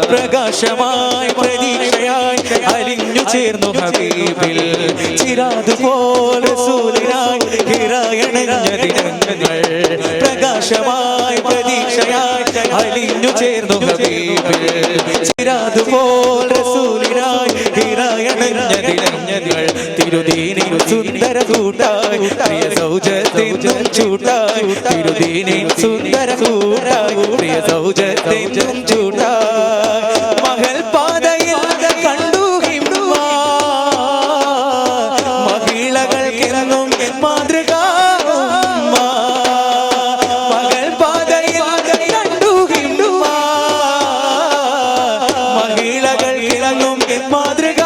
പ്രകാശമായി പ്രതീക്ഷയായി അലിഞ്ഞു ചേർന്നു ഹബീബിൽ ചിരാതുപോൽ റസൂലിനായി ഹിറായണഞ്ഞ ദിനങ്ങൾ പ്രകാശമായി പ്രതീക്ഷയായി അലിഞ്ഞു ചേർന്നു ഹബീബിൽ ചിരാതുപോൽ റസൂലിനായി ഹിറായണഞ്ഞ ദിനങ്ങൾ തിരുദീനിൽ സുന്ദര കൂട്ടായി പ്രിയ സൗജത്തെന്നും ചൂട്ടായി തിരുദീനിൽ സുന്ദര കൂട്ടായി പ്രിയ സൗജത്തെന്നും ചൂട്ടായി മഹൽ പാതയിൽ കണ്ടു ഹിംവ മഹിളകൾക്കെന്നും മാതൃക മഹൽ പാതയിൽ കണ്ടു ഹിംവ മഹിളകൾക്കെന്നും മാതൃക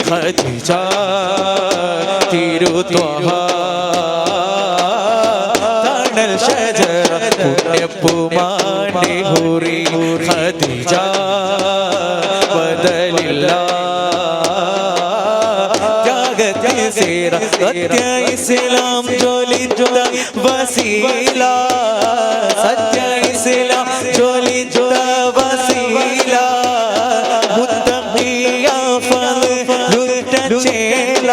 ഖദീജ തിരുത്വഹ തണൽ ഷജറ പുണ്യപ്പൂമാണ്ടി ഹുറി ഖദീജ ബദലില്ല ത്യാഗത്തെ സേര സത്യ ഇസ്ലാം ജ്വലിച്ച വസീല സത്യ ഇസ്ലാം ജ്വലിച്ച വസീല ചേല